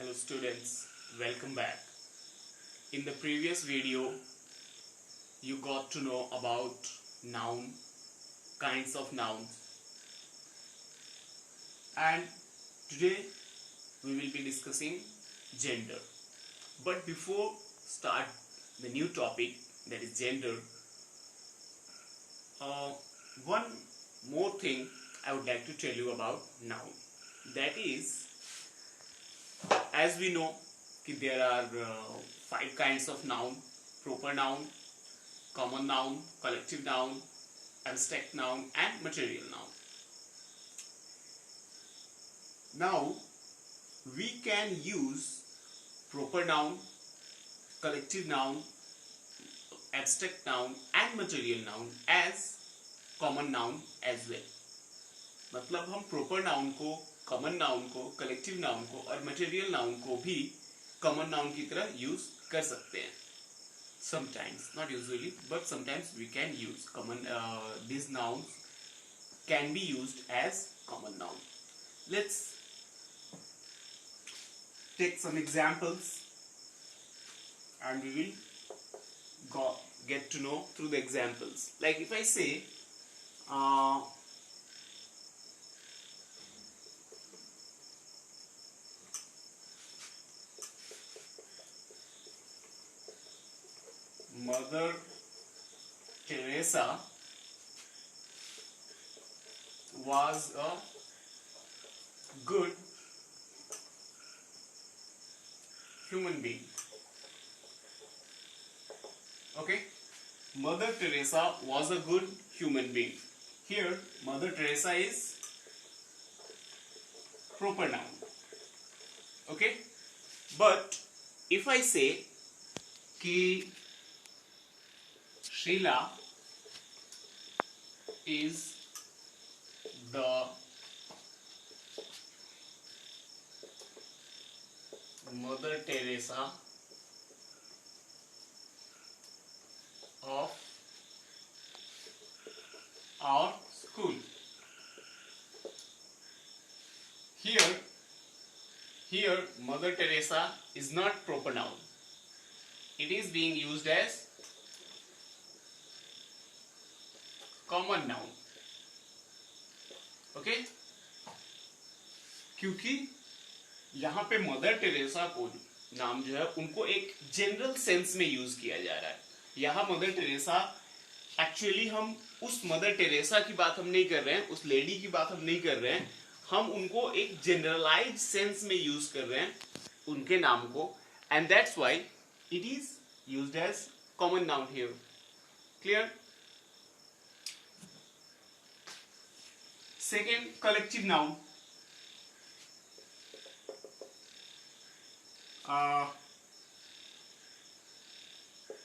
Hello students, welcome back. In the previous video, you got to know about noun, kinds of nouns, and today we will be discussing gender. But before start the new topic, that is gender, one more thing I would like to tell you about noun. That is, as we know, there are 5 kinds of noun: proper noun, common noun, collective noun, abstract noun, and material noun. Now, we can use proper noun, collective noun, abstract noun, and material noun as common noun as well. मतलब हम proper noun को, common noun को, collective noun को और material noun को भी common noun की तरह use कर सकते हैं. Sometimes, not usually, but sometimes we can use these nouns can be used as common noun. Let's take some examples and we will get to know through the examples. Like if I say Mother Teresa was a good human being. Okay, Mother Teresa was a good human being. Here, Mother Teresa is proper noun. Okay, but if I say कि Sheila is the Mother Teresa of our school. Here Mother Teresa is not proper noun. It is being used as common noun. Okay? क्योंकि यहाँ पे mother Teresa को नाम जो है उनको एक जनरल सेंस में यूज किया जा रहा है. यहाँ मदर टेरेसा एक्चुअली हम उस मदर टेरेसा की बात हम नहीं कर रहे हैं, उस लेडी की बात हम नहीं कर रहे हैं, हम उनको एक जनरलाइज सेंस में यूज कर रहे हैं उनके नाम को, and that's why it is used as common noun here. Clear? Second, collective noun.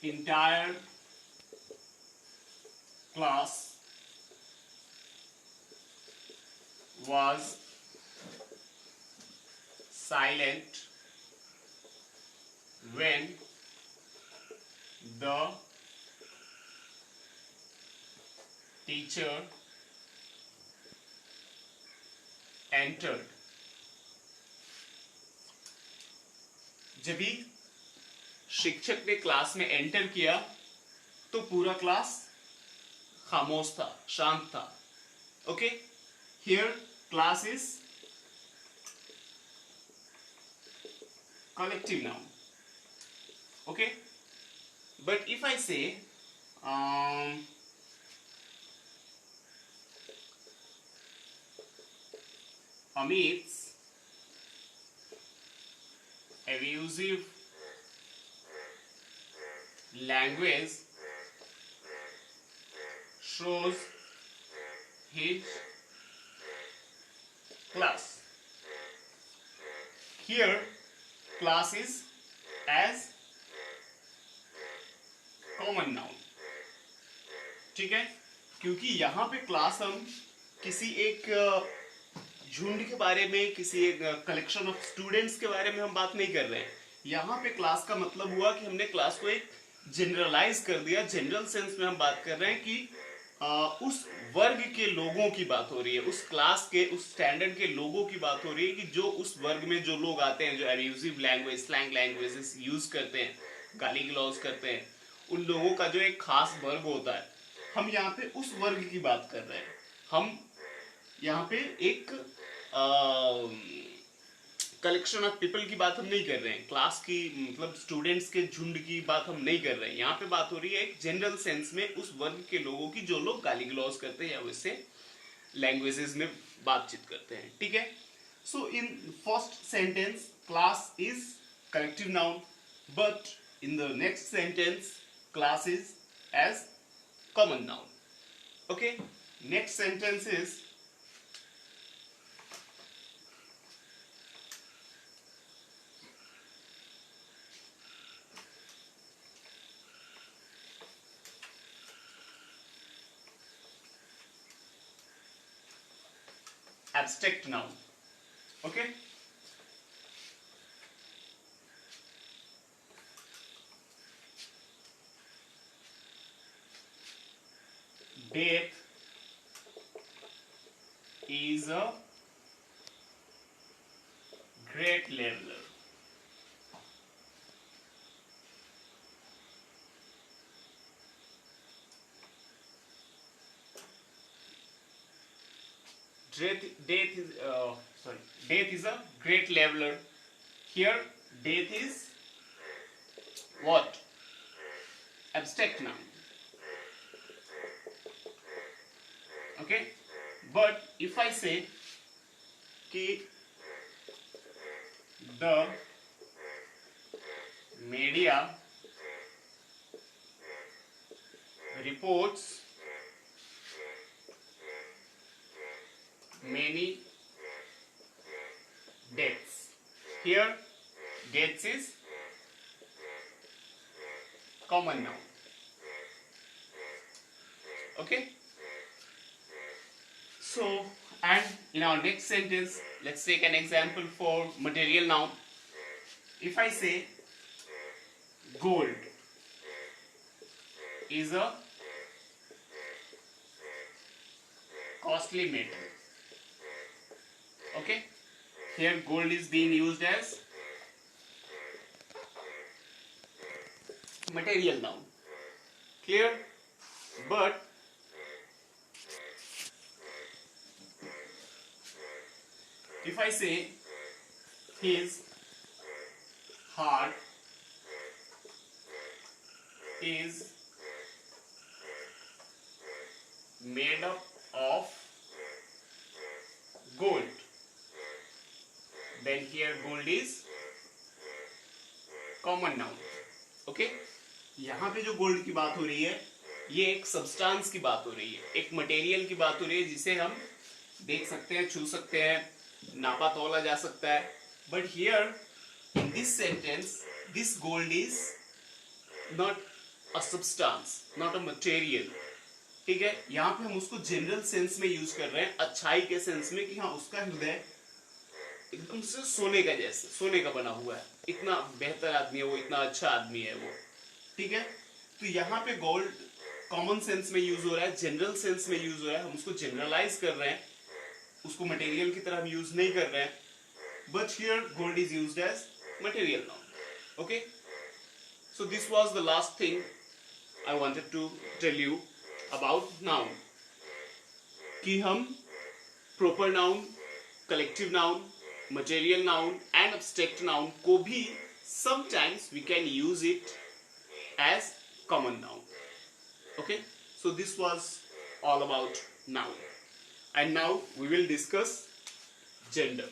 Entire class was silent when the teacher entered. जब भी शिक्षक ने क्लास में एंटर किया तो पूरा क्लास खामोश था, शांत था. Okay, here class is collective noun. Okay, but if I say Amit's abusive language shows his class. Here class is as common noun. ठीक है, क्योंकि यहाँ पे क्लास हम किसी एक झुंड के बारे में, किसी एक कलेक्शन ऑफ स्टूडेंट्स के बारे में हम बात नहीं कर रहे हैं. यहाँ पे क्लास का मतलब हुआ कि हमने क्लास को एक जनरलाइज कर दिया, जनरल सेंस में हम बात कर रहे हैं कि उस वर्ग के लोगों की बात हो रही है, उस क्लास के, उस स्टैंडर्ड के लोगों की बात हो रही है कि जो उस वर्ग में जो लोग आते हैं, जो abusive language, slang languages use करते हैं, गाली गलौज करते हैं, उन लोगों का जो एक खास वर्ग होता है, हम यहाँ पे उस वर्ग की बात कर रहे हैं। हम यहाँ पे एक कलेक्शन ऑफ पीपल की बात हम नहीं कर रहे हैं, क्लास की मतलब स्टूडेंट्स के झुंड की बात हम नहीं कर रहे हैं। यहाँ पे बात हो रही है एक जनरल सेंस में उस वर्ग के लोगों की जो लोग गाली गलौज करते हैं या वैसे लैंग्वेजेस में बातचीत करते हैं, ठीक है। So in first sentence class is collective noun, but in the next sentence class is as common noun. Okay, next sentence is abstract noun. Okay, death is a great leveler. Death is a great leveler. Here, death is what? Abstract noun. Okay, but if I say कि the media reports many deaths. Here, deaths is common noun. Okay. So, and in our next sentence, let's take an example for material noun. If I say gold is a costly metal. Okay, here gold is being used as material noun. Clear? But if I say his heart is made up of gold, then here gold is common noun. Okay, यहाँ पे जो gold की बात हो रही है, ये एक सब्सटेंस की बात हो रही है, एक मटेरियल की बात हो रही है जिसे हम देख सकते हैं, छू सकते हैं, नापा तोला जा सकता है. But here in this sentence this gold is not a substance, not a material. ठीक है, यहाँ पे हम उसको जनरल सेंस में यूज कर रहे हैं, अच्छाई के सेंस में, कि हाँ उसका हृदय एकदम से सोने का जैसे, सोने का बना हुआ है, इतना बेहतर आदमी है वो, इतना अच्छा आदमी है वो. ठीक है, तो यहाँ पे गोल्ड कॉमन सेंस में यूज हो रहा है, जनरल सेंस में यूज हो रहा है, हम उसको जनरलाइज कर रहे हैं, उसको मटेरियल की तरह हम यूज नहीं कर रहे हैं. But here gold is used as material noun. Okay, so this was the last thing I wanted to tell you about noun, कि हम proper noun, collective noun, material noun and abstract noun को भी sometimes we can use it as common noun. Okay, so this was all about noun, and now we will discuss gender.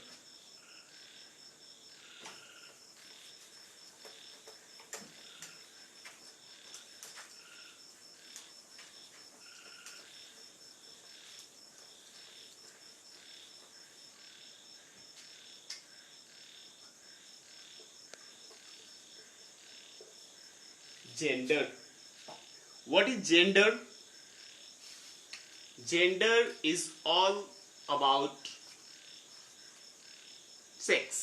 Gender. What is gender? Gender is all about sex.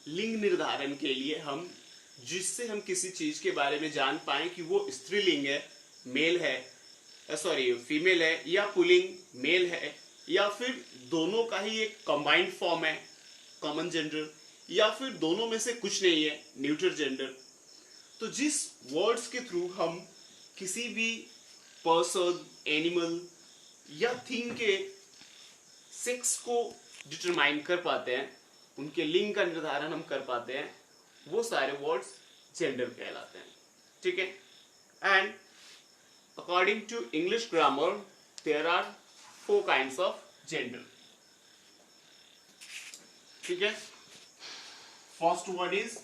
लिंग निर्धारण के लिए हम, जिससे हम किसी चीज के बारे में जान पाए कि वो स्त्रीलिंग है, मेल है, सॉरी फीमेल है, या पुलिंग मेल है, या फिर दोनों का ही एक कंबाइंड फॉर्म है कॉमन जेंडर, या फिर दोनों में से कुछ नहीं है न्यूट्रल जेंडर। तो जिस वर्ड्स के थ्रू हम किसी भी पर्सन, एनिमल या थिंग के सेक्स को डिटरमाइन कर पाते हैं, उनके लिंग का निर्धारण हम कर पाते हैं, वो सारे वर्ड्स जेंडर कहलाते हैं। ठीक है। And according to English grammar there are 4 kinds of gender. ठीक है। First one is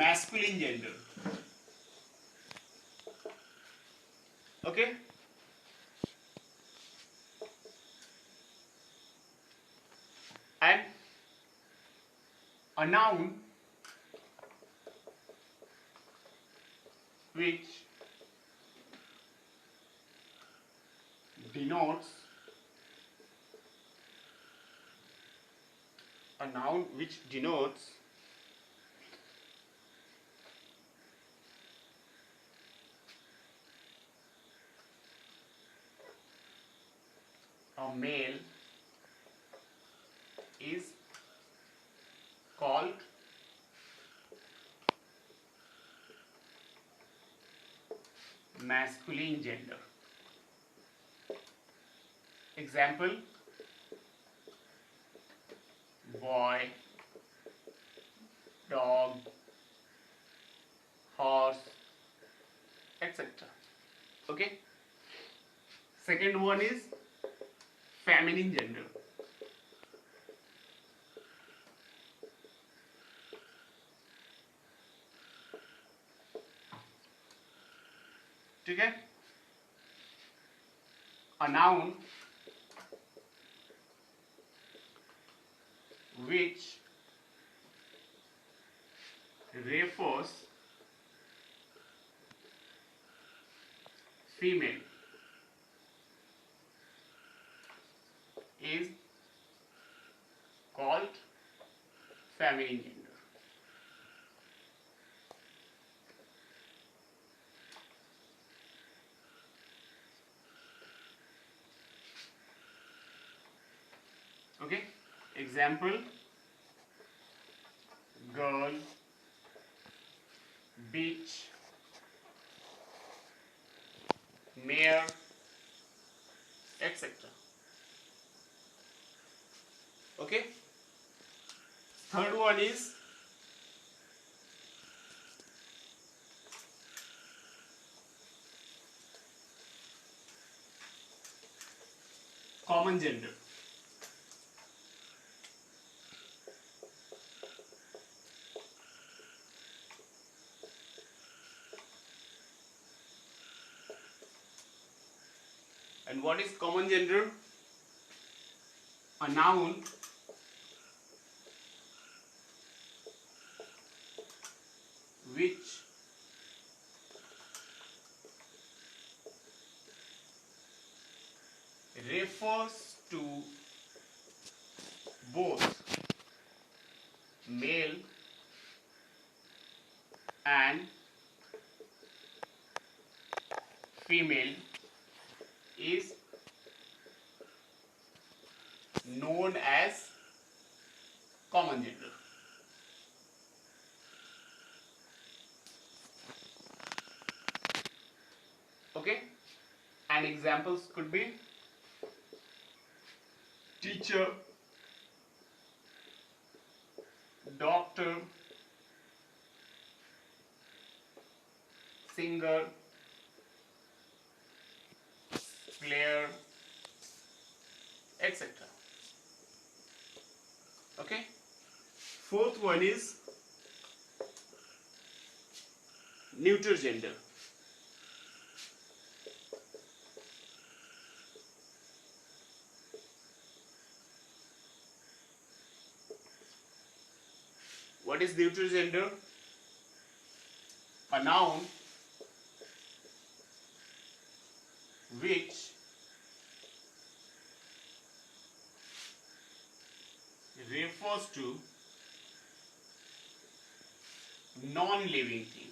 masculine gender. Okay, and a noun which denotes a male is called masculine gender. Example: boy, dog, horse, etc. Okay. Second one is feminine gender. ठीक है। A noun which refers female is called feminine gender. Okay. Example: girl, beach, mare, etc. Okay. Third one is common gender. And what is common gender? A noun which refers to both male and female is known as common gender. Okay, and examples could be teacher, doctor, singer, player, etc. Okay. Fourth one is neuter gender. What is neuter gender? A noun which refers to non-living thing.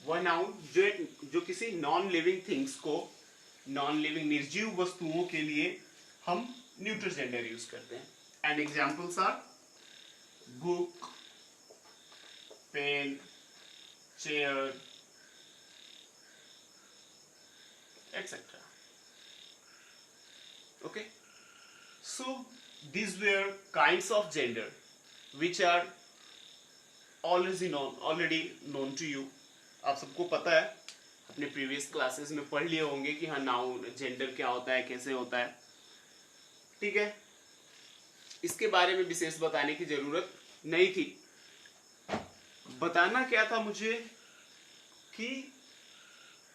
वह noun जो किसी non living things को, non living निर्जीव वस्तुओं के लिए हम neutral gender use करते हैं. And examples are book, pen, chair, etc. Okay, so these were kinds of gender which are already known to you. आप सबको पता है, अपने प्रीवियस क्लासेस में पढ़ लिए होंगे कि हाँ नाउन जेंडर क्या होता है, कैसे होता है. ठीक है, इसके बारे में विशेष बताने की जरूरत नहीं थी. बताना क्या था मुझे कि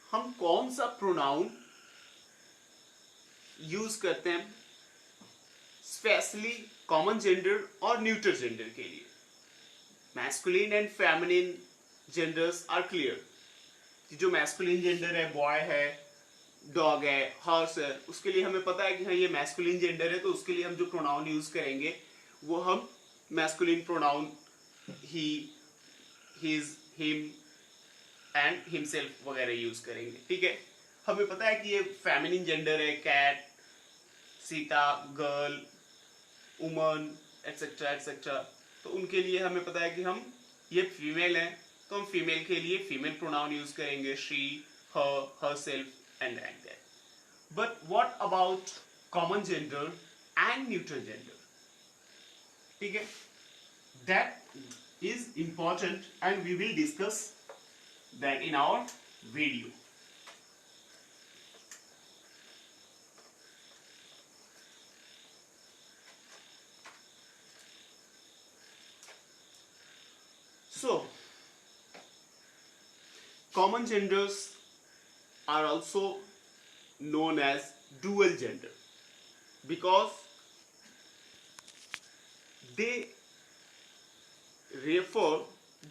हम कौन सा प्रोनाउन यूज करते हैं स्पेशली कॉमन जेंडर और न्यूट्रल जेंडर के लिए. Masculine and feminine genders are clear. जो मैस्कुलिन जेंडर है, बॉय है, डॉग है, हॉर्स है, उसके लिए हमें पता है कि हाँ ये मैस्कुलिन जेंडर है, तो उसके लिए हम जो प्रोनाउन यूज करेंगे वो हम masculine pronoun he, his, him and himself वगैरह यूज करेंगे. ठीक है, हमें पता है कि ये फेमिनिन जेंडर है, cat, Sita, girl, woman, etcetera etcetera. तो उनके लिए हमें पता है कि हम ये फीमेल है, तो हम फीमेल के लिए फीमेल प्रोनाउन यूज करेंगे, she, her, herself and like that. But what about common gender and neutral gender? ठीक है, that is important and we will discuss that in our video. So, common genders are also known as dual gender because they refer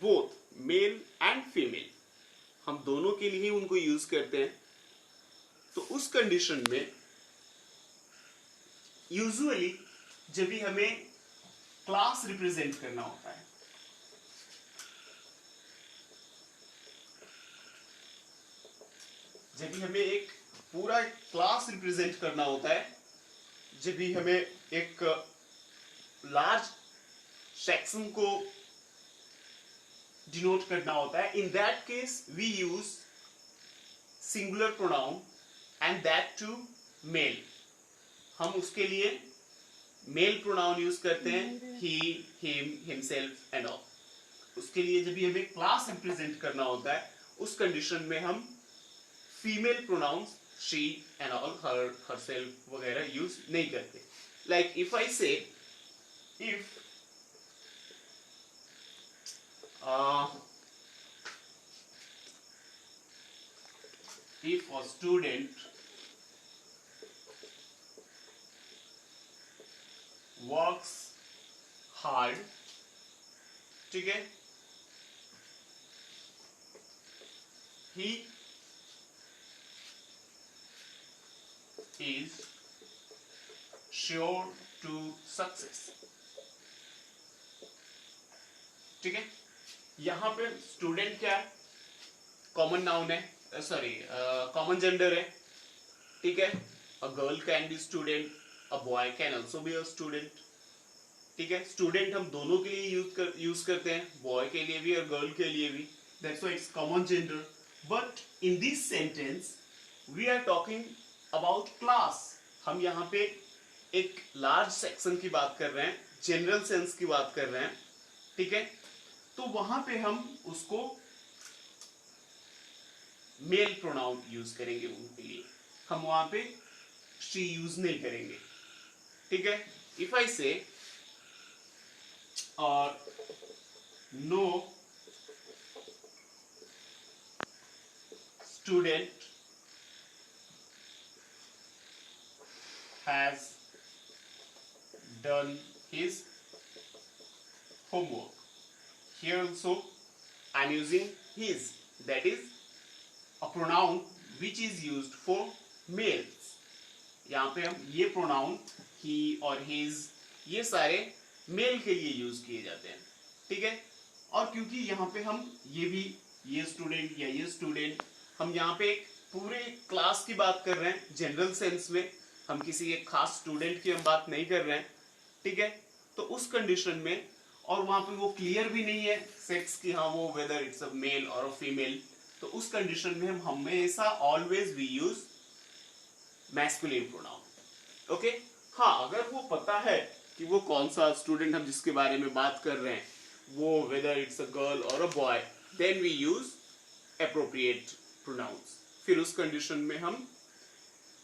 both male and female. हम दोनों के लिए ही उनको use करते हैं. तो उस कंडीशन में यूजुअली जब भी हमें क्लास रिप्रेजेंट करना होता है, जब भी हमें एक पूरा क्लास रिप्रेजेंट करना होता है, जब भी हमें एक लार्ज सेक्शन को डिनोट करना होता है, in that case we use singular pronoun and that too male. हम उसके लिए मेल प्रोनाउन यूज करते हैं, he, him, himself and all. उसके लिए जब भी हमें क्लास रिप्रेजेंट करना होता है, उस कंडीशन में हम female pronouns she and all, her, herself वगैरह यूज नहीं करते. लाइक इफ आई से, if a student works hard, ठीक है, he is sure to success. ठीक है, यहां पे स्टूडेंट क्या है, कॉमन नाउन है, सॉरी कॉमन जेंडर है. ठीक है, a girl can be student, a boy can also be a student. ठीक है, स्टूडेंट हम दोनों के लिए यूज करते हैं, बॉय के लिए भी और गर्ल के लिए भी. That's why it's common gender. But in this sentence we are talking about class. हम यहाँ पे एक लार्ज सेक्शन की बात कर रहे हैं, जनरल सेंस की बात कर रहे हैं. ठीक है, तो वहां पे हम उसको मेल प्रोनाउन यूज करेंगे उनके लिए, हम वहां पे शी यूज नहीं करेंगे. ठीक है, इफ आई से और no student has done his homework. Here also I am using his, that is a pronoun which is used for males. यहाँ पे हम ये pronoun he और his ये सारे मेल के लिए यूज किए जाते हैं. ठीक है, और क्योंकि यहाँ पे हम ये भी ये स्टूडेंट या ये स्टूडेंट, हम यहाँ पे एक पूरे क्लास की बात कर रहे हैं जनरल सेंस में, हम किसी एक खास स्टूडेंट की हम बात नहीं कर रहे हैं, ठीक है। तो उस कंडीशन में, और वहां पे वो क्लियर भी नहीं है सेक्स की, हाँ वो वेदर इट्स अ मेल और अ फीमेल, तो उस कंडीशन में हम हमेशा always we use masculine pronoun. Okay, हाँ अगर वो पता है कि वो कौन सा स्टूडेंट हम जिसके बारे में बात कर रहे हैं वो वेदर इट्स अ गर्ल और a boy, then we use appropriate pronouns. फिर उस कंडीशन में हम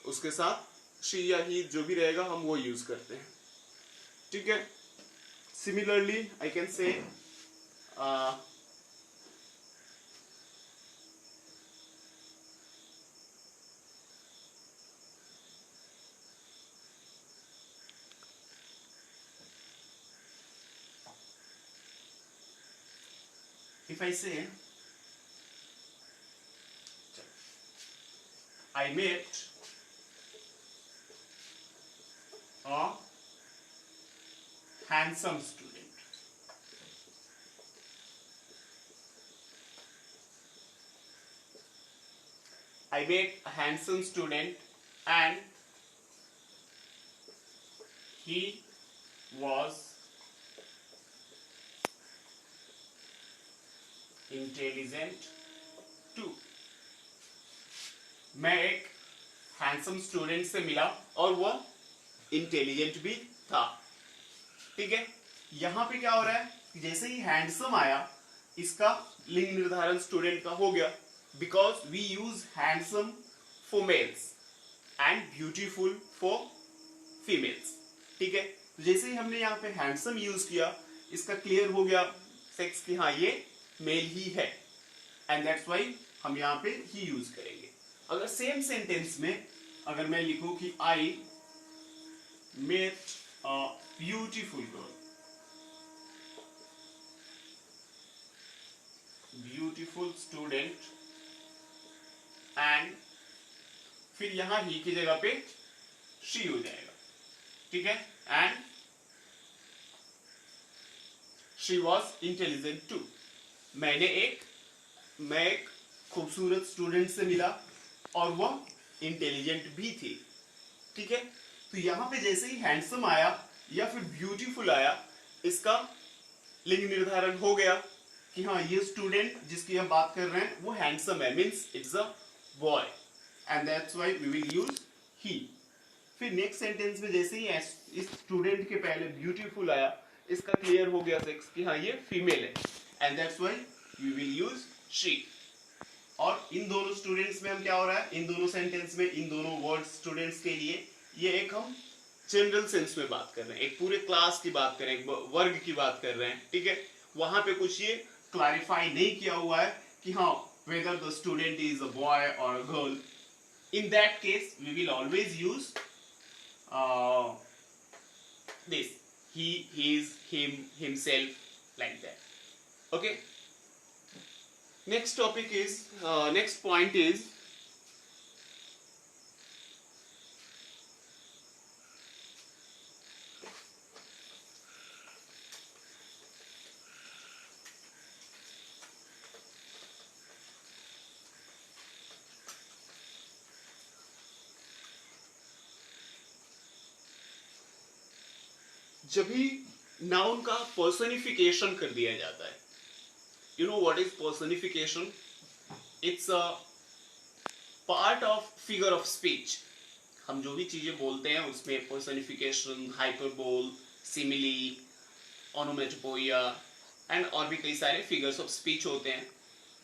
उसके साथ शी या ही जो भी रहेगा हम वो यूज करते हैं, ठीक है। Similarly I can say if I say I met a handsome student, I met a handsome student and he was intelligent too. मैं एक हैंडसम स्टूडेंट से मिला और वह इंटेलिजेंट भी था, ठीक है। यहां पे क्या हो रहा है कि जैसे ही हैंडसम आया इसका लिंग निर्धारण स्टूडेंट का हो गया, because we use handsome for males and beautiful for females, ठीक है। तो जैसे ही हमने यहाँ पे हैंडसम यूज किया इसका क्लियर हो गया सेक्स की, हाँ ये मेल ही है, एंड दैट्स व्हाई हम यहाँ पे ही यूज करेंगे। अगर सेम सेंटेंस में अगर मैं लिखूं कि I met a beautiful girl, beautiful student and फिर यहां ही की जगह पे शी हो जाएगा, ठीक है, and she was intelligent too. मैं एक खूबसूरत स्टूडेंट से मिला और वह इंटेलिजेंट भी थी, ठीक है। तो यहां पे जैसे ही हैंडसम आया या फिर ब्यूटीफुल आया इसका लिंग निर्धारण हो गया कि हाँ ये स्टूडेंट जिसकी हम बात कर रहे हैं वो हैंडसम है, means it's a boy, and that's why we will use he. फिर नेक्स्ट सेंटेंस में जैसे ही इस स्टूडेंट के पहले ब्यूटीफुल आया इसका क्लियर हो गया सेक्स कि हाँ ये फीमेल है, and that's why we will use she. और इन दोनों स्टूडेंट्स में हम क्या हो रहा है, इन दोनों सेंटेंस में इन दोनों वर्ड स्टूडेंट्स के लिए ये एक हम जनरल सेंस में बात कर रहे हैं, एक पूरे क्लास की बात कर रहे हैं, एक वर्ग की बात कर रहे हैं, ठीक है। वहां पे कुछ ये क्लैरिफाई नहीं किया हुआ है कि हाँ whether the student is a boy or a girl. In that case we will always use this he, his, him, himself, like that. Okay, next topic is next point is जब भी noun का personification कर दिया जाता है, you know what is personification, it's a part of figure of speech. हम जो भी चीजें बोलते हैं उसमें पर्सनिफिकेशन, हाइपरबोल, सिमिली, ओनोमेटोपोइया एंड और भी कई सारे फिगर्स ऑफ स्पीच होते हैं।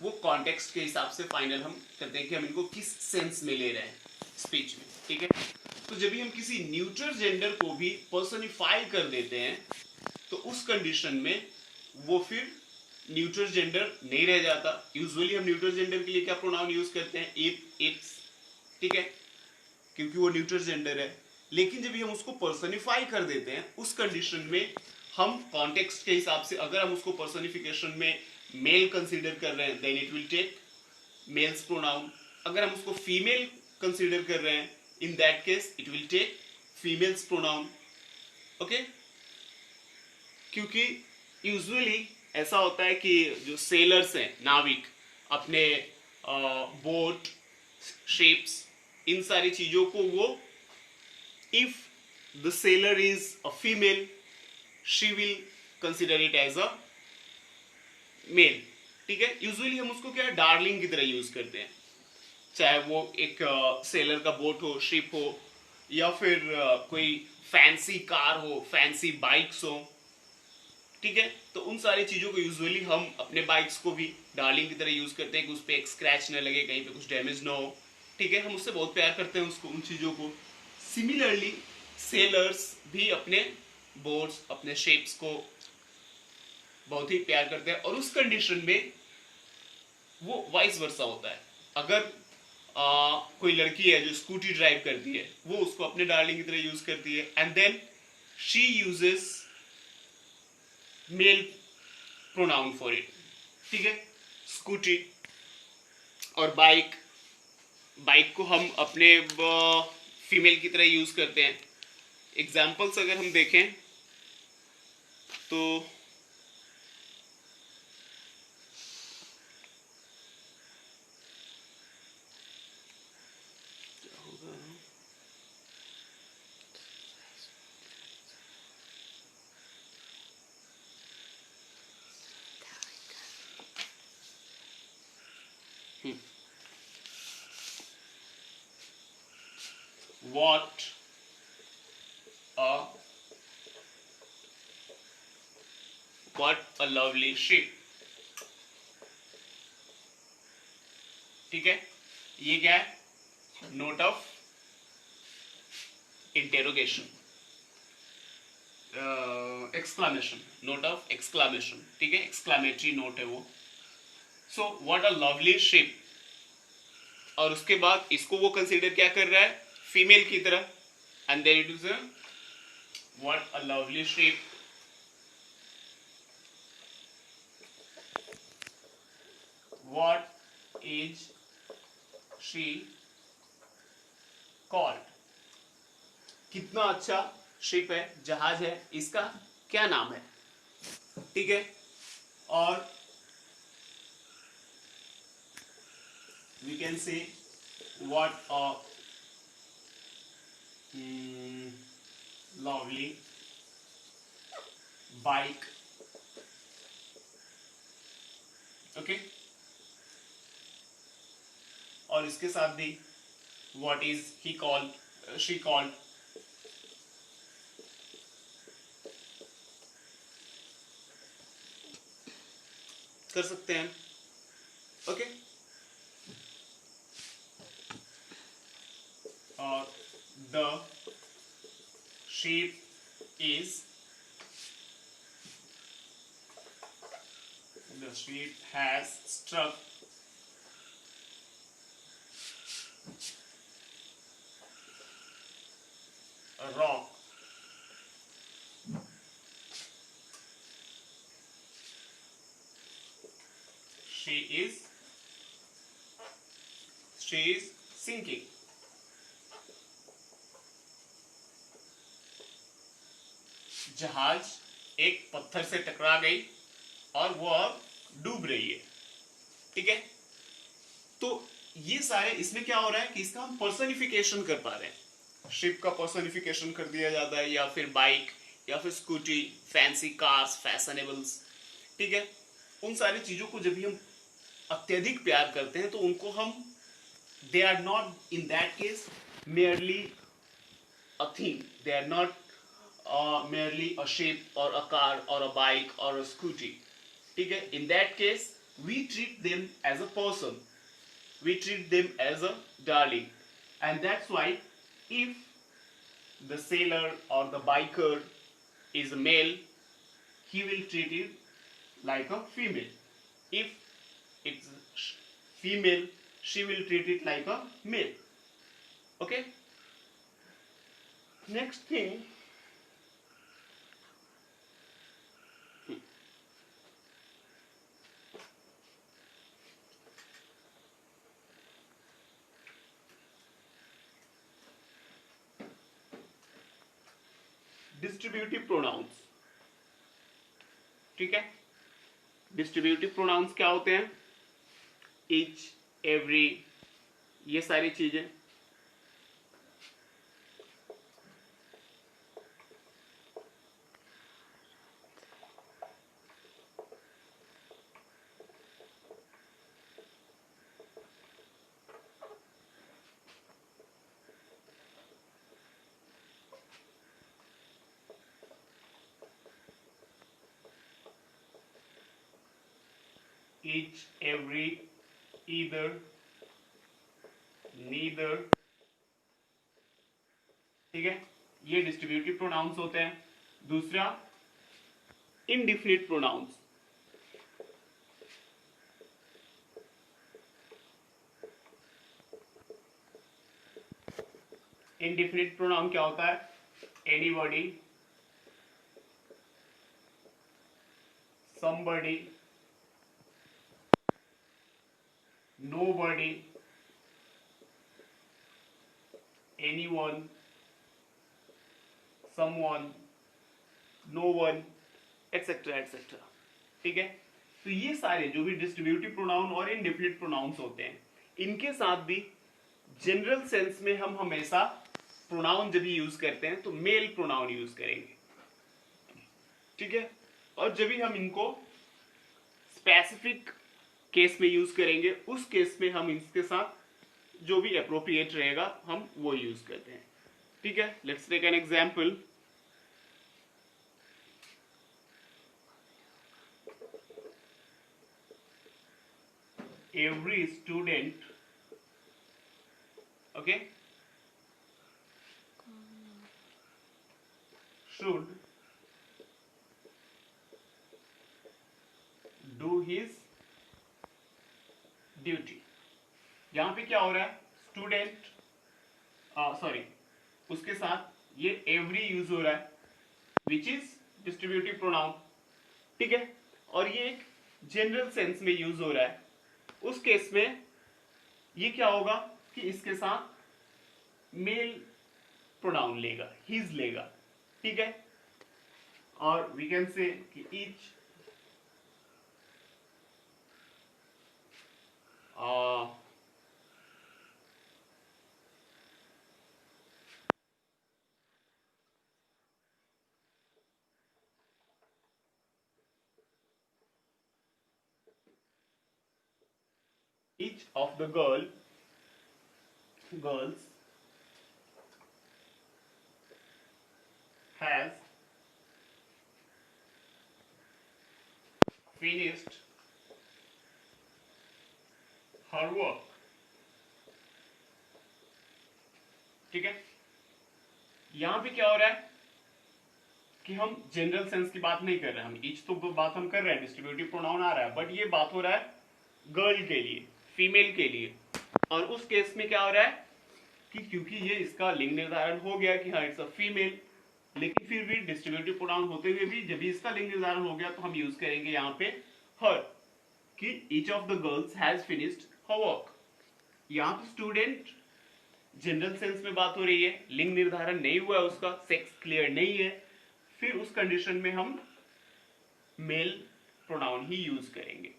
वो कॉन्टेक्स्ट के हिसाब से फाइनल हम करते हैं कि हम इनको किस सेंस में ले रहे हैं स्पीच में, ठीक है। तो जब भी हम किसी न्यूट्रल जेंडर को भी पर्सनिफाई कर देते हैं तो उस कंडीशन में वो फिर न्यूट्रल जेंडर नहीं रह जाता। यूजुअली हम न्यूट्रल जेंडर के लिए क्या प्रोनाउन यूज करते हैं, इट, इट्स, ठीक है, क्योंकि वो न्यूट्रल जेंडर है। लेकिन जब भी हम उसको पर्सनिफाई कर देते हैं उस कंडीशन में हम कॉन्टेक्स्ट के हिसाब से, अगर हम उसको पर्सनिफिकेशन में मेल कंसीडर कर रहे हैं then it will take males pronoun, अगर हम उसको फीमेल कंसीडर कर रहे हैं in that case it will take females pronoun, okay। क्योंकि यूजुअली ऐसा होता है कि जो सेलर्स हैं, नाविक, अपने बोट, शिप्स, इन सारी चीजों को वो, if the seller is a female, she will consider it as a male. ठीक है, यूजुअली हम उसको क्या डार्लिंग की तरह यूज करते हैं, चाहे वो एक सेलर का बोट हो, शिप हो, या फिर कोई फैंसी कार हो, फैंसी बाइक्स हो। ठीक है, तो उन सारी चीजों को यूजुअली हम अपने बाइक्स को भी डार्लिंग की तरह यूज करते हैं कि उस पर एक स्क्रैच न लगे, कहीं पे कुछ डैमेज ना हो। ठीक है, हम उससे बहुत प्यार करते हैं उसको, उन चीजों को। सिमिलरली सेलर्स भी अपने बोट्स, अपने शिप्स को बहुत ही प्यार करते हैं, और उस कंडीशन में वो वाइस वर्सा होता है। अगर कोई लड़की है जो स्कूटी ड्राइव करती है, वो उसको अपने डार्लिंग की तरह यूज करती है, and then she uses male pronoun for it. ठीक है, स्कूटी और बाइक, बाइक को हम अपने फीमेल की तरह यूज करते हैं। एग्जाम्पल्स अगर हम देखें तो what a what a lovely ship। ठीक है, ये क्या है, note of interrogation, exclamation, note of exclamation. ठीक है, एक्सक्लामेटरी नोट है वो। So what a lovely ship, और उसके बाद इसको वो कंसीडर क्या कर रहा है, फीमेल की तरह, and then it is what a lovely ship, what is she called, कितना अच्छा शिप है, जहाज है, इसका क्या नाम है। ठीक है, और we can say what a lovely bike। Okay, और इसके साथ भी what is he called, she called। कर सकते हैं। ओके, और the sheep is, the sheep has struck a rock, she is sinking। जहाज एक पत्थर से टकरा गई और वो अब डूब रही है। ठीक है, तो ये सारे, इसमें क्या हो रहा है कि इसका हम पर्सनिफिकेशन कर पा रहे हैं, शिप का पर्सनिफिकेशन कर दिया जाता है, या फिर बाइक, या फिर स्कूटी, फैंसी कार्स, फैशनेबल्स। ठीक है, उन सारी चीजों को जब भी हम अत्यधिक प्यार करते हैं तो उनको हम, they are not in that case merely a thing, they are not merely a ship or a car or a bike or a scooty। ठीक है, in that case we treat them as a person, we treat them as a darling, and that's why if the sailor or the biker is a male, he will treat it like a female, if it's female, she will treat it like a male। okay, next thing, distributive pronounce. ठीक है, distributive pronounce क्या होते हैं, each, every, ये सारी चीजें। each, every, either, neither, ठीक है, ये डिस्ट्रीब्यूटिव प्रोनाउंस होते हैं। दूसरा इनडिफिनिट प्रोनाउंस। इनडिफिनिट प्रोनाउन क्या होता है? Anybody, somebody, nobody, anyone, someone, no one, etc etc। ठीक है, तो ये सारे जो भी डिस्ट्रीब्यूटिव प्रोनाउन और इनडेफिनिट प्रोनाउंस होते हैं, इनके साथ भी जनरल सेंस में हम हमेशा प्रोनाउन जब यूज करते हैं तो मेल प्रोनाउन यूज करेंगे। ठीक है, और जब भी हम इनको स्पेसिफिक केस में यूज करेंगे, उस केस में हम इसके साथ जो भी अप्रोप्रिएट रहेगा हम वो यूज करते हैं। ठीक है, let's take an example. Every student, okay, should do his duty. यहां पे क्या हो रहा है? स्टूडेंट, सॉरी, उसके साथ ये एवरी यूज हो रहा है, विच इज डिस्ट्रीब्यूटिव प्रोनाउन। ठीक है, और ये एक जनरल सेंस में यूज हो रहा है। उस केस में ये क्या होगा कि इसके साथ मेल प्रोनाउन लेगा, हिज लेगा। ठीक है, और वी कैन से कि each, each of the girls has finished her work। ठीक है, यहां पे क्या हो रहा है कि हम जनरल सेंस की बात नहीं कर रहे हैं, हम ईच तो बात हम कर रहे हैं, डिस्ट्रीब्यूटिव प्रोनाउन आ रहा है, बट ये बात हो रहा है गर्ल के लिए, फीमेल के लिए। और उस केस में क्या हो रहा है कि क्योंकि ये इसका लिंग निर्धारण हो गया कि हाँ इट्स अ फीमेल, लेकिन फिर भी डिस्ट्रीब्यूटिव प्रोनाउन होते हुए भी जब इसका लिंग निर्धारण हो गया तो हम यूज करेंगे यहाँ पे हर, कि each of the girls has finished her work. यहाँ पे स्टूडेंट जनरल सेंस में बात हो रही है, लिंग निर्धारण नहीं हुआ है, उसका सेक्स क्लियर नहीं है, फिर उस कंडीशन में हम मेल प्रोनाउन ही यूज करेंगे।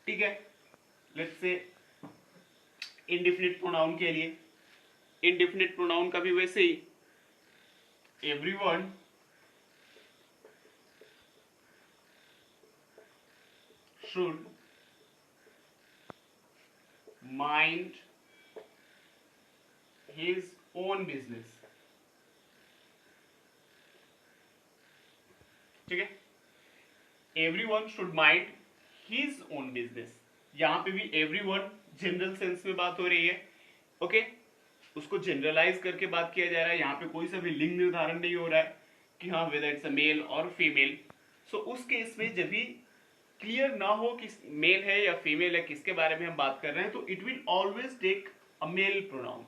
ठीक है, लेट्स से इनडिफिनिट प्रोनाउन के लिए, इनडिफिनिट प्रोनाउन का भी वैसे ही, everyone should mind his own business. ठीक है, everyone should mind his own business. यहां पे भी एवरीवन जनरल सेंस में बात हो रही है। ओके, उसको जनरलाइज करके बात किया जा रहा है, यहाँ पे कोई सा भी लिंग निर्धारण नहीं हो रहा है कि हाँ वेदर इट्स अ मेल और फीमेल। सो उस केस में जब भी क्लियर ना हो कि मेल है या फीमेल है, किसके बारे में हम बात कर रहे हैं, तो it will always take a male pronoun.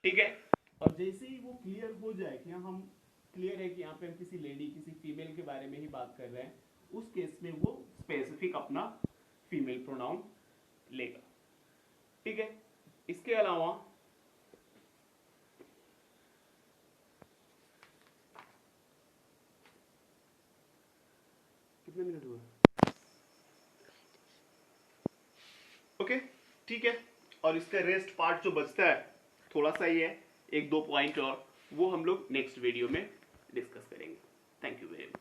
ठीक है, और जैसे ही वो क्लियर हो जाए कि हाँ हम क्लियर है कि यहाँ पे हम किसी लेडी, किसी फीमेल के बारे में ही बात कर रहे हैं, उस केस में वो स्पेसिफिक अपना फीमेल प्रोनाउन लेगा। ठीक है, इसके अलावा कितने मिनट हुआ? ओके, ठीक है। और इसका रेस्ट पार्ट जो बचता है थोड़ा सा ही है, 1-2 पॉइंट, और वो हम लोग नेक्स्ट वीडियो में डिस्कस करेंगे। Thank you very much.